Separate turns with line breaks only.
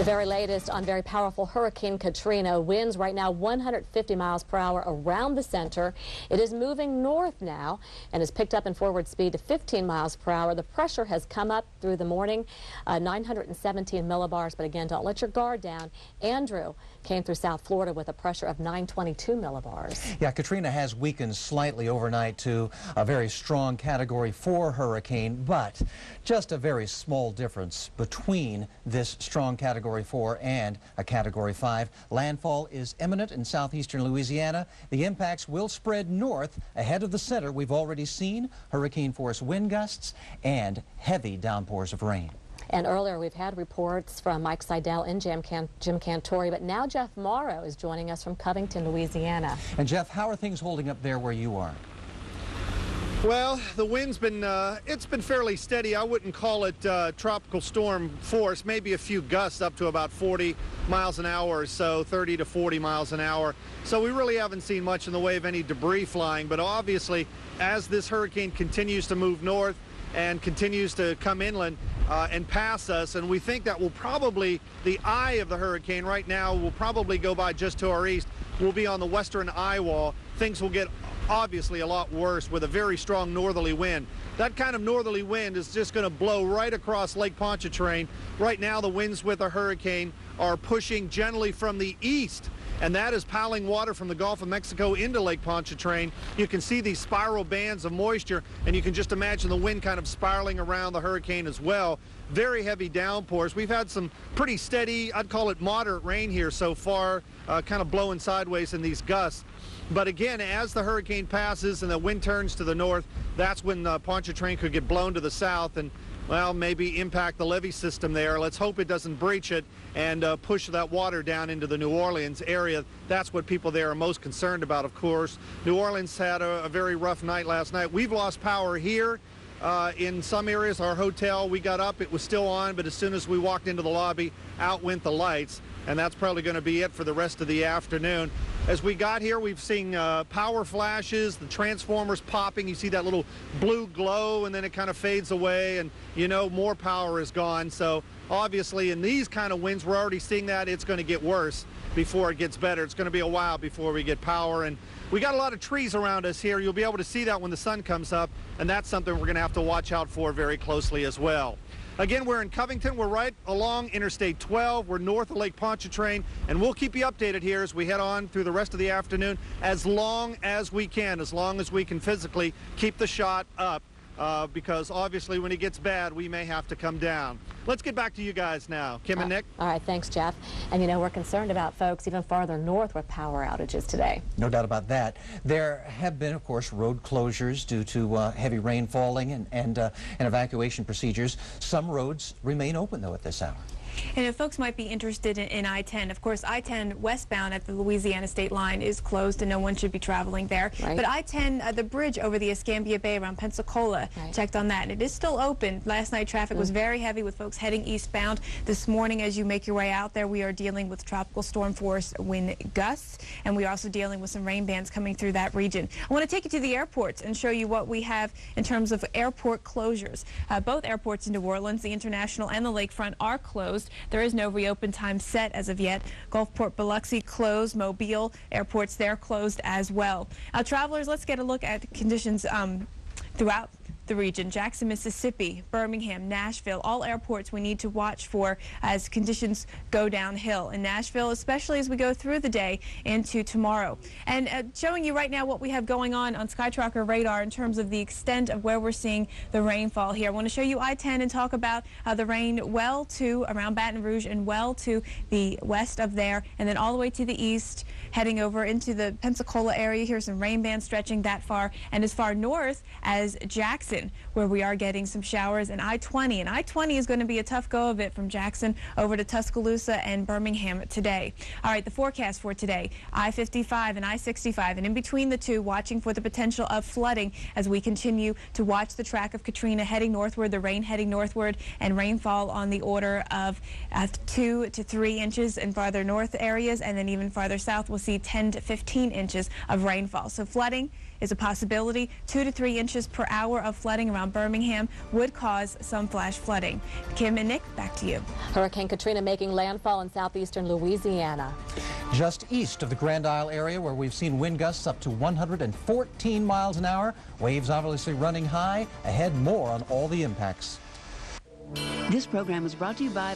very latest on very powerful Hurricane Katrina. Winds right now 150 miles per hour around the center. It is moving north now and has picked up in forward speed to 15 miles per hour. The pressure has come up through the morning, 917 millibars. But again, don't let your guard down. Andrew came through South Florida with a pressure of 922 millibars.
Yeah, Katrina has weakened slightly overnight to a very strong Category 4 hurricane, but just a very small difference between this strong Category 4 and a Category 5. Landfall is imminent in southeastern Louisiana. The impacts will spread north ahead of the center. We've already seen hurricane-force wind gusts and heavy downpours of rain.
And earlier we've had reports from Mike Seidel and Jim Cantori, but now Jeff Morrow is joining us from Covington, Louisiana.
And Jeff, how are things holding up there where you are?
Well, the wind's been, it's been fairly steady. I wouldn't call it tropical storm force, maybe a few gusts up to about 40 miles an hour or so, 30 to 40 miles an hour. So we really haven't seen much in the way of any debris flying, but obviously as this hurricane continues to move north and continues to come inland and pass us, and we think that will probably, the eye of the hurricane right now will probably go by just to our east. We'll be on the western eye wall. Things will get obviously a lot worse with a very strong northerly wind. That kind of northerly wind is just going to blow right across Lake Pontchartrain. Right now the winds with the hurricane are pushing gently from the east, and that is piling water from the Gulf of Mexico into Lake Pontchartrain. You can see these spiral bands of moisture, and you can just imagine the wind kind of spiraling around the hurricane as well. Very heavy downpours. We've had some pretty steady, I'd call it moderate rain here so far, kind of blowing sideways in these gusts. But again, as the hurricane passes and the wind turns to the north, that's when Pontchartrain could get blown to the south and, well, maybe impact the levee system there. Let's hope it doesn't breach it and push that water down into the New Orleans area. That's what people there are most concerned about, of course. New Orleans had a very rough night last night. We've lost power here. In some areas, our hotel, we got up, it was still on, but as soon as we walked into the lobby, out went the lights, and that's probably going to be it for the rest of the afternoon. As we got here, we've seen power flashes, the transformers popping. You see that little blue glow, and then it kind of fades away, and you know more power is gone. So obviously in these kind of winds, we're already seeing that it's going to get worse before it gets better. It's going to be a while before we get power, and we got a lot of trees around us here. You'll be able to see that when the sun comes up, and that's something we're going to have to watch out for very closely as well. Again, we're in Covington. We're right along Interstate 12. We're north of Lake Pontchartrain, and we'll keep you updated here as we head on through the rest of the afternoon as long as we can physically keep the shot up. Because obviously when it gets bad, we may have to come down. Let's get back to you guys now. Kim and Nick.
All right, thanks, Jeff. And you know, we're concerned about folks even farther north with power outages today.
No doubt about that. There have been, of course, road closures due to heavy rain falling and evacuation procedures. Some roads remain open, though, at this hour.
And if folks might be interested in I-10, of course, I-10 westbound at the Louisiana state line is closed and no one should be traveling there.
Right.
But I-10, the bridge over the Escambia Bay around Pensacola, checked on that, and it is still open. Last night traffic was very heavy with folks heading eastbound. This morning, as you make your way out there, we are dealing with tropical storm force wind gusts, and we are also dealing with some rain bands coming through that region. I want to take you to the airports and show you what we have in terms of airport closures. Both airports in New Orleans, the International and the Lakefront, are closed. There is no reopen time set as of yet. Gulfport, Biloxi closed. Mobile airports there closed as well. Travelers, let's get a look at conditions throughout the region. Jackson, Mississippi, Birmingham, Nashville, all airports we need to watch for as conditions go downhill. In Nashville, especially as we go through the day into tomorrow. And showing you right now what we have going on SkyTracker radar in terms of the extent of where we're seeing the rainfall here. I want to show you I-10 and talk about the rain well to around Baton Rouge and well to the west of there, and then all the way to the east, heading over into the Pensacola area. Here's some rain bands stretching that far, and as far north as Jackson, where we are getting some showers, and I-20. And I-20 is going to be a tough go of it from Jackson over to Tuscaloosa and Birmingham today. All right, the forecast for today, I-55 and I-65, and in between the two, watching for the potential of flooding as we continue to watch the track of Katrina heading northward, the rain heading northward, and rainfall on the order of 2 to 3 inches in farther north areas, and then even farther south, we'll see 10 to 15 inches of rainfall. So flooding is a possibility, 2 to 3 inches per hour of flooding around Birmingham, would cause some flash flooding. Kim and Nick, back to you.
Hurricane Katrina making landfall in southeastern Louisiana.
Just east of the Grand Isle area, where we've seen wind gusts up to 114 miles an hour. Waves obviously running high. Ahead, more on all the impacts.
This program was brought to you by